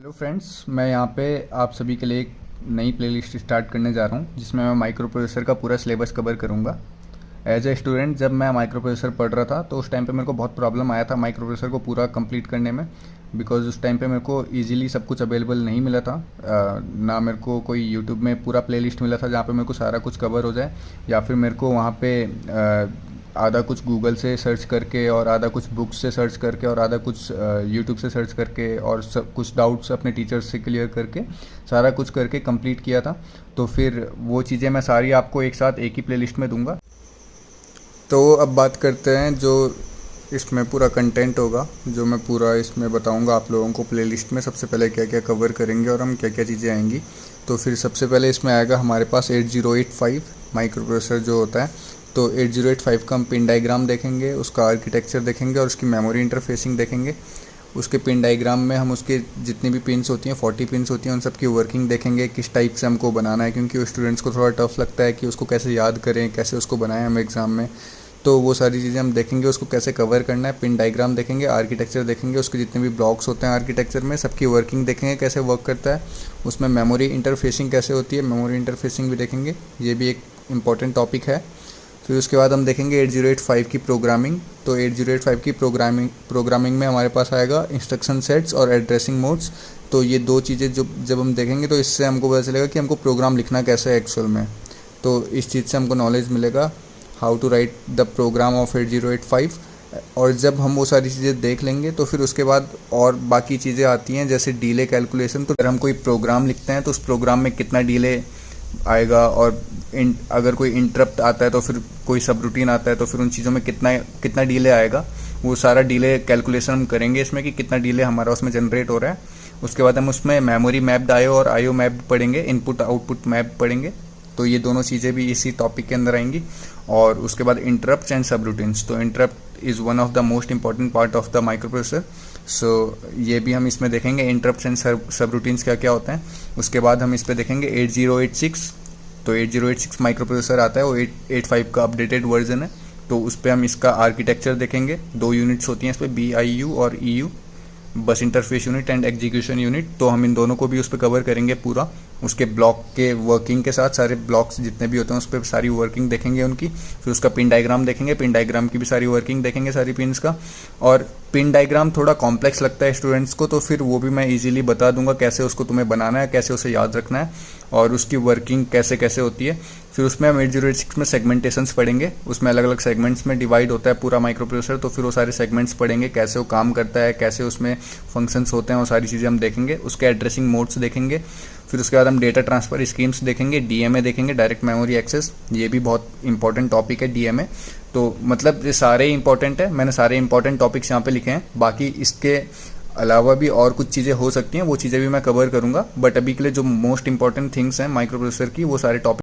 Hello friends, मैं यहाँ पे आप सभी के लिए एक नई प्लेलिस्ट स्टार्ट करने जा रहा हूँ जिसमें मैं माइक्रो प्रोसेसर का पूरा सिलेबस कवर करूँगा। एज ए स्टूडेंट जब मैं माइक्रो प्रोसेसर पढ़ रहा था तो उस टाइम पे मेरे को बहुत प्रॉब्लम आया था माइक्रो प्रोसेसर को पूरा कंप्लीट करने में, बिकॉज उस टाइम पे मेरे को इजीली सब कुछ अवेलेबल नहीं मिला था। ना मेरे को कोई यूट्यूब में पूरा प्लेलिस्ट मिला था जहाँ पे मेरे को सारा कुछ कवर हो जाए, या फिर मेरे को वहाँ पे आधा कुछ गूगल से सर्च करके और आधा कुछ बुक्स से सर्च करके और आधा कुछ यूट्यूब से सर्च करके और सब कुछ डाउट्स अपने टीचर्स से क्लियर करके सारा कुछ करके कंप्लीट किया था। तो फिर वो चीज़ें मैं सारी आपको एक साथ एक ही प्लेलिस्ट में दूंगा। तो अब बात करते हैं जो इसमें पूरा कंटेंट होगा, जो मैं पूरा इसमें बताऊंगा आप लोगों को प्लेलिस्ट में। सबसे पहले क्या क्या कवर करेंगे और हम क्या क्या चीज़ें आएंगी। तो फिर सबसे पहले इसमें आएगा हमारे पास 8085 माइक्रो प्रोसेसर जो होता है। तो 8085 का हम पिन डायग्राम देखेंगे, उसका आर्किटेक्चर देखेंगे और उसकी मेमोरी इंटरफेसिंग देखेंगे। उसके पिन डायग्राम में हम उसके जितनी भी पिन्स होती हैं 40 पिन्स होती हैं उन सब की वर्किंग देखेंगे, किस टाइप से हमको बनाना है, क्योंकि स्टूडेंट्स को थोड़ा टफ लगता है कि उसको कैसे याद करें, कैसे उसको बनाएं हम एग्ज़ाम में। तो वो सारी चीज़ें हम देखेंगे, उसको कैसे कवर करना है। पिन डायग्राम देखेंगे, आर्किटेक्चर देखेंगे, उसके जितने भी ब्लॉक्स होते हैं आर्किटेक्चर में सबकी वर्किंग देखेंगे, कैसे वर्क करता है। उसमें मेमोरी इंटरफेसिंग कैसे होती है, मेमोरी इंटरफेसिंग भी देखेंगे, ये भी एक इम्पॉर्टेंट टॉपिक है। फिर उसके बाद हम देखेंगे 8085 की प्रोग्रामिंग। तो 8085 की प्रोग्रामिंग में हमारे पास आएगा इंस्ट्रक्शन सेट्स और एड्रेसिंग मोड्स। तो ये दो चीज़ें जब हम देखेंगे तो इससे हमको पता चलेगा कि हमको प्रोग्राम लिखना कैसे है एक्चुअल में। तो इस चीज़ से हमको नॉलेज मिलेगा how to write the program of 8085। और जब हम वो सारी चीज़ें देख लेंगे तो फिर उसके बाद और बाकी चीज़ें आती हैं, जैसे डीले कैलकुलेशन। तो अगर हम कोई प्रोग्राम लिखते हैं तो उस प्रोग्राम में कितना डीले आएगा, और अगर कोई इंटरप्ट आता है तो फिर कोई सब रूटीन आता है तो फिर उन चीज़ों में कितना डीले आएगा, वो सारा डीले कैलकुलेशन हम करेंगे इसमें कि कितना डीले हमारा उसमें जनरेट हो रहा है। उसके बाद हम उसमें मेमोरी मैप्ड आईओ और आईओ मैप्ड पढ़ेंगे, इनपुट आउटपुट मैप पढ़ेंगे। तो ये दोनों चीज़ें भी इसी टॉपिक के अंदर आएंगी। और उसके बाद इंटरप्ट एंड सब रूटीन्स। तो interrupt is one of the most important part of the microprocessor. So ये भी हम इसमें देखेंगे, इंटरप्ट एंड सब रूटीन्स क्या क्या होते हैं। उसके बाद हम इस पर देखेंगे 8086। तो 8086 माइक्रो प्रोसेसर आता है, वो 885 का अपडेटेड वर्जन है। तो उस पर हम इसका आर्किटेक्चर देखेंगे। दो यूनिट्स होती हैं इस पर, BIU और EU, बस interface unit and execution unit. तो हम इन दोनों को भी उस पर कवर करेंगे पूरा, उसके ब्लॉक के वर्किंग के साथ। सारे ब्लॉक्स जितने भी होते हैं उस पर सारी वर्किंग देखेंगे उनकी। फिर उसका पिन डायग्राम देखेंगे, पिन डायग्राम की भी सारी वर्किंग देखेंगे, सारी पिन्स का। और पिन डायग्राम थोड़ा कॉम्प्लेक्स लगता है स्टूडेंट्स को, तो फिर वो भी मैं इजीली बता दूंगा कैसे उसको तुम्हें बनाना है, कैसे उसे याद रखना है और उसकी वर्किंग कैसे कैसे होती है। फिर उसमें हम 8086 में सेगमेंटेशंस पढ़ेंगे, उसमें अलग अलग सेगमेंट्स में डिवाइड होता है पूरा माइक्रो प्रोसेसर। तो फिर वो सारे सेगमेंट्स पढ़ेंगे, कैसे वो काम करता है, कैसे उसमें फंक्शंस होते हैं, वो सारी चीज़ें हम देखेंगे। उसके एड्रेसिंग मोड्स देखेंगे। फिर उसके बाद हम डेटा ट्रांसफ़र स्कीम्स देखेंगे, DMA देखेंगे, डायरेक्ट मेमोरी एक्सेस। ये भी बहुत इंपॉर्टेंट टॉपिक है DMA। तो मतलब ये सारे इंपॉर्टेंट है, मैंने सारे इंपॉर्टेंट टॉपिक्स यहाँ पे लिखे हैं। बाकी इसके अलावा भी और कुछ चीज़ें हो सकती हैं, वो चीज़ें भी मैं कवर करूँगा। बट अभी के लिए जो मोस्ट इंपॉर्टेंट थिंग्स हैं माइक्रो प्रोसेसर की, वो सारे टॉपिक